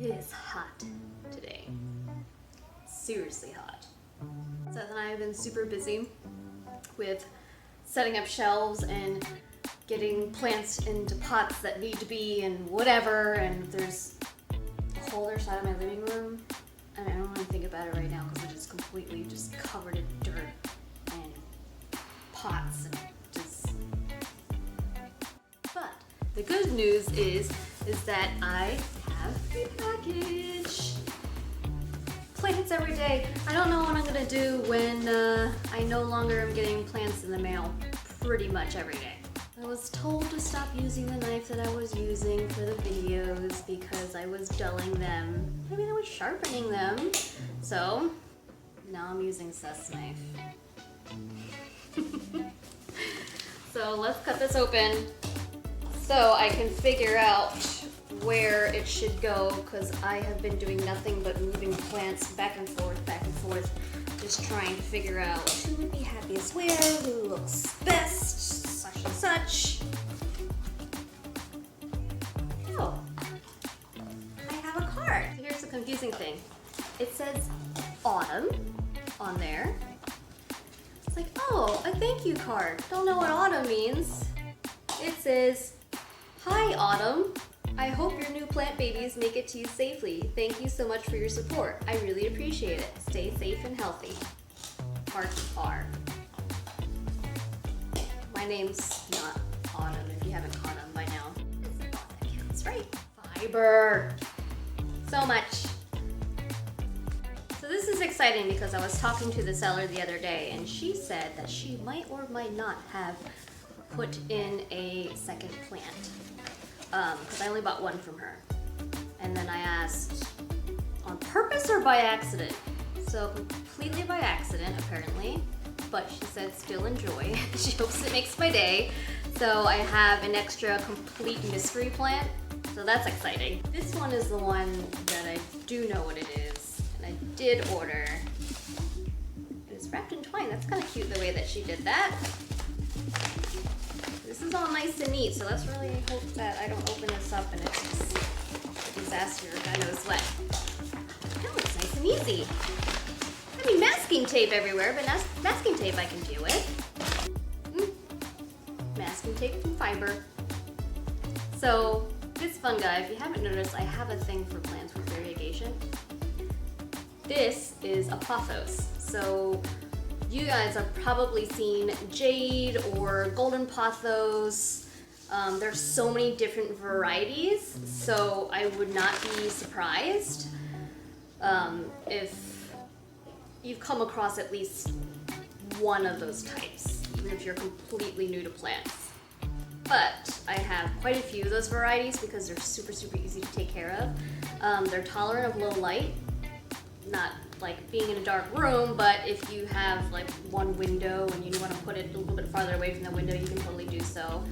It is hot today. Seriously hot. Seth and I have been super busy with setting up shelves and getting plants into pots that need to be and whatever, and there's a whole other side of my living room, and I don't want to think about it right now because it is completely just covered in dirt and pots and just... But the good news is that I have a package. Plants every day. I don't know what I'm gonna do when I no longer am getting plants in the mail pretty much every day. I was told to stop using the knife that I was using for the videos because I was dulling them. I mean, I was sharpening them. So now I'm using Seth's knife. So let's cut this open so I can figure out where it should go, because I have been doing nothing but moving plants back and forth, just trying to figure out who would be happiest where, who looks best, such and such. Oh, I have a card. Here's the confusing thing. It says autumn on there. It's like, oh, a thank you card. Don't know what autumn means. It says, hi autumn. I hope your new plant babies make it to you safely. Thank you so much for your support. I really appreciate it. Stay safe and healthy. Heart R. My name's not Autumn, if you haven't caught on by now. It's the thought that counts, right? Fiber. So much. So this is exciting because I was talking to the seller the other day, and she said that she might or might not have put in a second plant. Because I only bought one from her. And then I asked, on purpose or by accident? So completely by accident, apparently. But she said still enjoy. She hopes it makes my day. So I have an extra complete mystery plant. So that's exciting. This one is the one that I do know what it is. And I did order. It's wrapped in twine. That's kind of cute the way that she did that. This is all nice and neat, so let's really hope that I don't open this up and it's just a disaster, God knows what. No, it's nice and easy. I mean, masking tape everywhere, but masking tape I can deal with. Masking tape and fiber. So, this fungi, if you haven't noticed, I have a thing for plants with variegation. This is a pothos. So, you guys have probably seen jade or golden pothos. There's so many different varieties, so I would not be surprised if you've come across at least one of those types, even if you're completely new to plants. But I have quite a few of those varieties because they're super, super easy to take care of. They're tolerant of low light, not like being in a dark room, but if you have like one window and you want to put it a little bit farther away from the window, you can totally do so.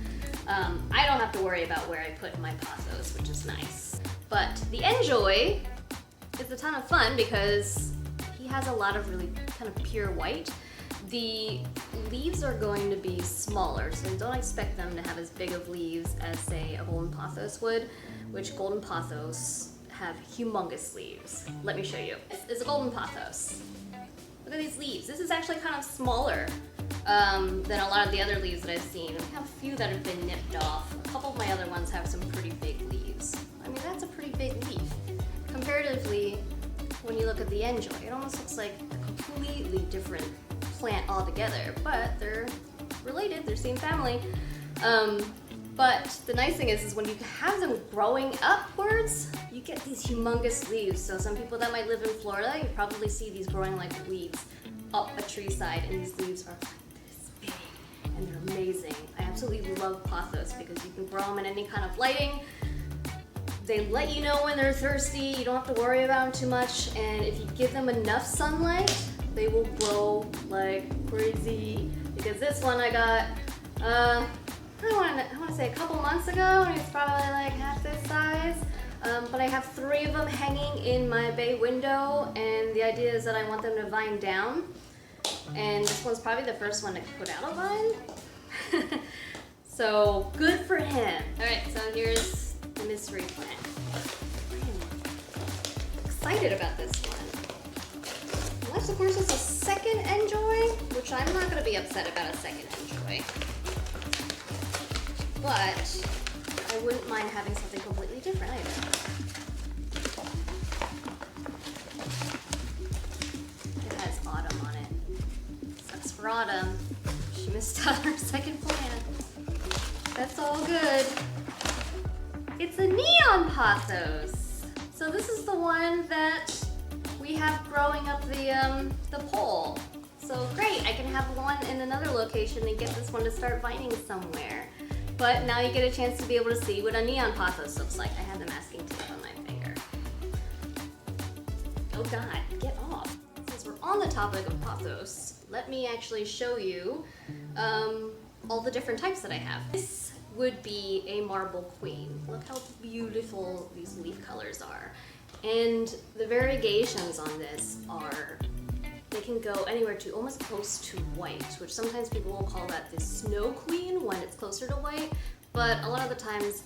I don't have to worry about where I put my pothos, which is nice. But the Enjoy is a ton of fun because he has a lot of really kind of pure white. The leaves are going to be smaller, so don't expect them to have as big of leaves as, say, a golden pothos would, which golden pothos have humongous leaves. Let me show you. This is a golden pothos. Look at these leaves. This is actually kind of smaller than a lot of the other leaves that I've seen. I have a few that have been nipped off. A couple of my other ones have some pretty big leaves. I mean, that's a pretty big leaf. Comparatively, when you look at the Enjoy, it almost looks like a completely different plant altogether, but they're related, they're same family. But the nice thing is when you have them growing upwards, you get these humongous leaves. So some people that might live in Florida, you probably see these growing like weeds up a tree side, and these leaves are like this big, and they're amazing. I absolutely love pothos because you can grow them in any kind of lighting. They let you know when they're thirsty, you don't have to worry about them too much, and if you give them enough sunlight, they will grow like crazy. Because this one I got, I want to say a couple months ago, and it's probably like half this size. But I have 3 of them hanging in my bay window, and the idea is that I want them to vine down. And this one's probably the first one to put out a vine. So good for him. All right, so here's the mystery plant. excited about this one. Unless, of course, it's a second enjoy, which I'm not going to be upset about a second enjoy. But I wouldn't mind having something completely different either. It has Autumn on it. Sucks for Autumn. She missed out on her second plant. That's all good. It's a neon pothos. So this is the one that we have growing up the pole. So great, I can have one in another location and get this one to start vining somewhere. But now you get a chance to be able to see what a neon pothos looks like. I have the masking tape on my finger. Oh God, get off. Since we're on the topic of pothos, let me actually show you all the different types that I have. This would be a marble queen. Look how beautiful these leaf colors are. And the variegations on this are, they can go anywhere to almost close to white, which sometimes people will call that the snow queen when it's closer to white, but a lot of the times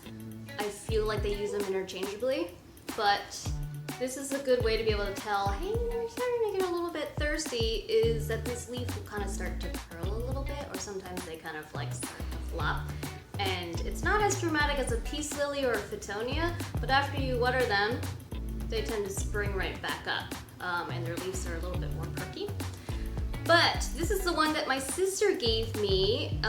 I feel like they use them interchangeably. But this is a good way to be able to tell, hey, you're starting to get a little bit thirsty, is that this leaf will kind of start to curl a little bit, or sometimes they kind of like start to flop. And it's not as dramatic as a peace lily or a Fittonia, but after you water them, they tend to spring right back up, and their leaves are a little bit more perky. But this is the one that my sister gave me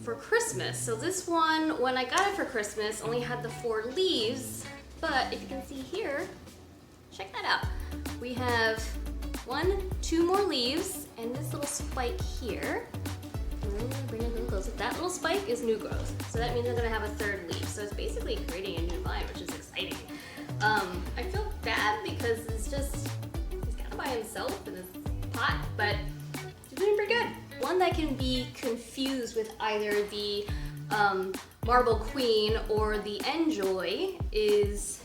for Christmas. So this one, when I got it for Christmas, only had the 4 leaves, but if you can see here, check that out. We have 2 more leaves, and this little spike here. Bring it a little closer. That little spike is new growth, so that means I'm gonna have a 3rd leaf. So it's basically creating a new vine, which is exciting. I feel bad because it's just, he's kind of by himself in this pot, but he's doing pretty good. One that can be confused with either the Marble Queen or the Enjoy is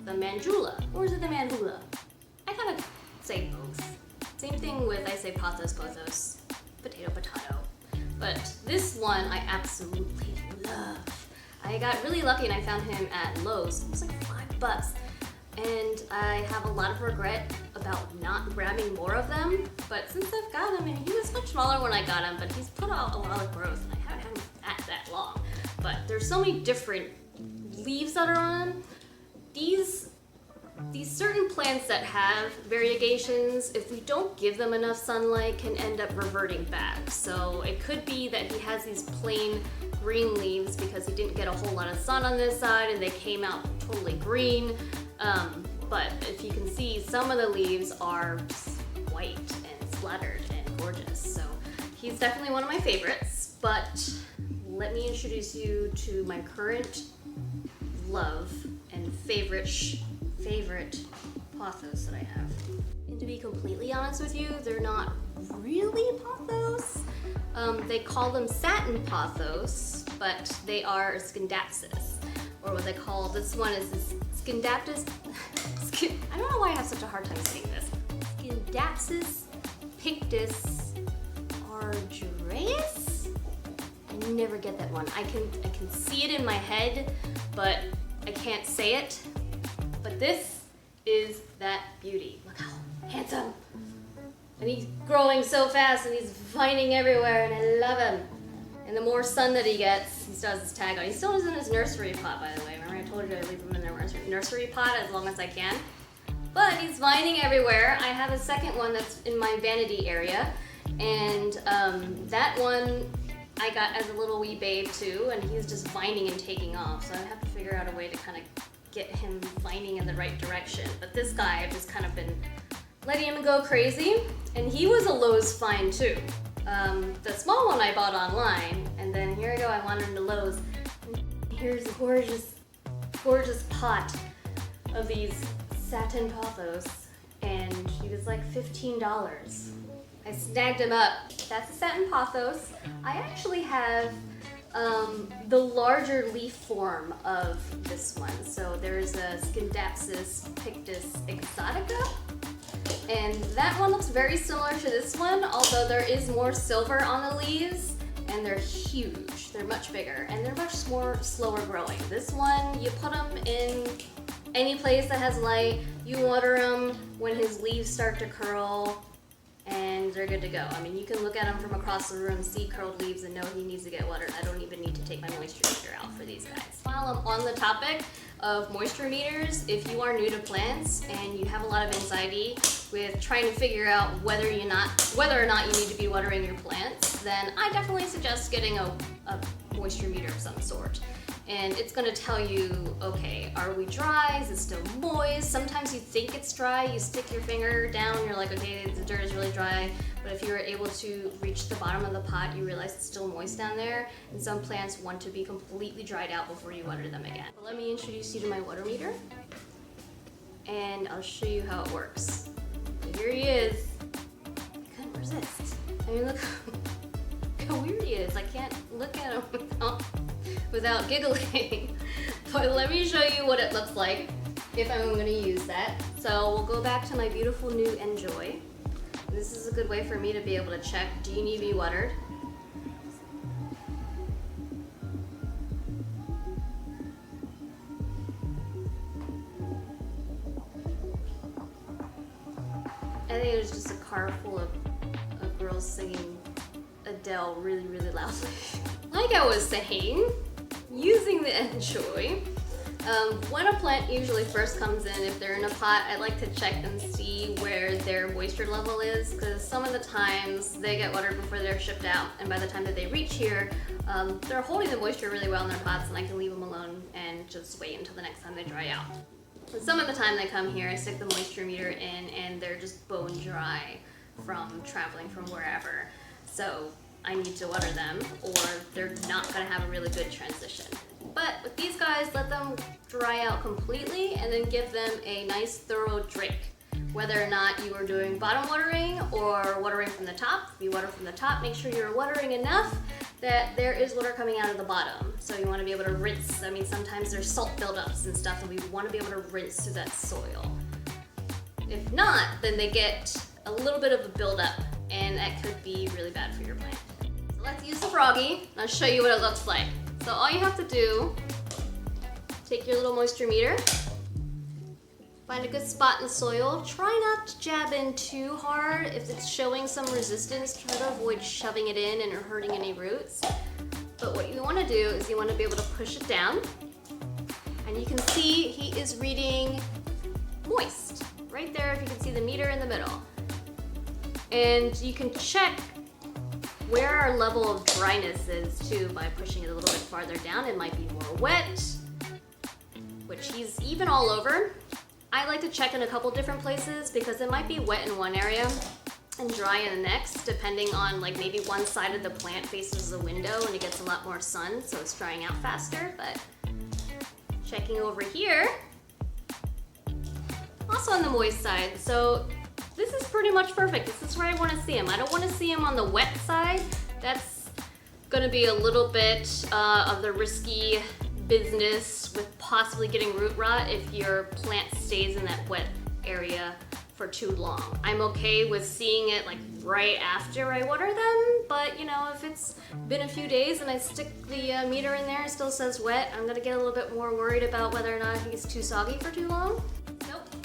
the Manjula, or is it the Manhula? I kind of say both. Same thing with, I say pothos, pothos, potato, potato. But this one I absolutely love. I got really lucky and I found him at Lowe's. It was like $5. And I have a lot of regret about not grabbing more of them. But since I've got him, and he was much smaller when I got him, but he's put out a lot of growth and I haven't had him that long. But there's so many different leaves that are on him. These certain plants that have variegations, if we don't give them enough sunlight, can end up reverting back. So it could be that he has these plain green leaves because he didn't get a whole lot of sun on this side and they came out totally green. But if you can see, some of the leaves are just white and splattered and gorgeous. So he's definitely one of my favorites, but let me introduce you to my current love and favorite pothos that I have. And to be completely honest with you, they're not really pothos. They call them satin pothos, but they are Scindapsus, or what they call this one is Scindapsus. I don't know why I have such a hard time saying this. Scindapsus pictus argyraeus. I never get that one. I can see it in my head, but I can't say it. But this is that beauty. Look how handsome. And he's growing so fast and he's vining everywhere and I love him. And the more sun that he gets, he still has his tag on. He still is in his nursery pot, by the way. Remember I told you to leave him in the nursery pot as long as I can. But he's vining everywhere. I have a second one that's in my vanity area. And that one I got as a little wee babe too, and he's just vining and taking off. So I have to figure out a way to kind of get him vining in the right direction. But this guy, I've just kind of been letting him go crazy. And he was a Lowe's find too. The small one I bought online, and then here I go, I wandered into Lowe's. And here's a gorgeous, gorgeous pot of these satin pothos, and he was like $15. I snagged him up. That's a satin pothos. I actually have the larger leaf form of this one. So there's a Scindapsus pictus exotica, and that one looks very similar to this one, although there is more silver on the leaves, and they're huge. They're much bigger, and they're much more slower growing. This one, you put them in Any place that has light, you water them when his leaves start to curl, and they're good to go. I mean, you can look at him from across the room, see curled leaves, and know he needs to get watered. I don't even need to take my moisture meter out for these guys. While I'm on the topic of moisture meters, if you are new to plants and you have a lot of anxiety with trying to figure out whether or not you need to be watering your plants, then I definitely suggest getting a moisture meter of some sort. And it's gonna tell you, okay, are we dry? Is it still moist? Sometimes you think it's dry, you stick your finger down, you're like, okay, the dirt is really dry. But if you're able to reach the bottom of the pot, you realize it's still moist down there. And some plants want to be completely dried out before you water them again. But let me introduce you to my water meter, and I'll show you how it works. So here he is. I couldn't resist. I mean, look how weird he is. I can't look at him without giggling. But let me show you what it looks like if I'm going to use that. So we'll go back to my beautiful new Enjoy. This is a good way for me to be able to check, do you need to be watered? I think it was just a car full of girls singing Adele really, really loudly. Like I was saying, using the Enjoy, when a plant usually first comes in, if they're in a pot, I like to check and see where their moisture level is, because some of the times they get watered before they're shipped out, and by the time that they reach here, they're holding the moisture really well in their pots, and I can leave them alone and just wait until the next time they dry out. But some of the time they come here, I stick the moisture meter in, and they're just bone dry from traveling from wherever. So I need to water them, or they're not gonna have a really good transition. But with these guys, let them dry out completely and then give them a nice thorough drink. Whether or not you are doing bottom watering or watering from the top. If you water from the top, make sure you're watering enough that there is water coming out of the bottom. So you want to be able to rinse. I mean, sometimes there's salt buildups and stuff, and we want to be able to rinse through that soil. If not, then they get a little bit of a buildup, and that could be really bad for your plant. So let's use the froggy. I'll show you what it looks like. So all you have to do, take your little moisture meter, find a good spot in the soil. Try not to jab in too hard. If it's showing some resistance, try to avoid shoving it in and hurting any roots. But what you want to do is you want to be able to push it down. And you can see he is reading moist. Right there, if you can see the meter in the middle. And you can check where our level of dryness is too by pushing it a little bit farther down. It might be more wet, which he's even all over. I like to check in a couple different places because it might be wet in one area and dry in the next, depending on, like, maybe one side of the plant faces the window and it gets a lot more sun, so it's drying out faster. But checking over here, also on the moist side. So this is pretty much perfect. This is where I want to see him. I don't want to see him on the wet side. That's gonna be a little bit of the risky business with possibly getting root rot if your plant stays in that wet area for too long. I'm okay with seeing it like right after I water them, but you know, if it's been a few days and I stick the meter in there and it still says wet, I'm gonna get a little bit more worried about whether or not he gets too soggy for too long.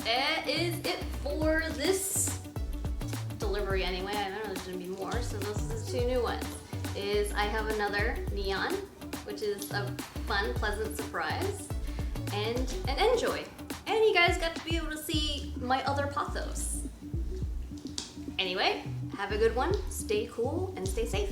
That is it for this delivery anyway. I know there's gonna be more, so this is 2 new ones. I have another neon, which is a fun, pleasant surprise, and an Enjoy. And you guys got to be able to see my other pothos. Anyway, have a good one, stay cool, and stay safe.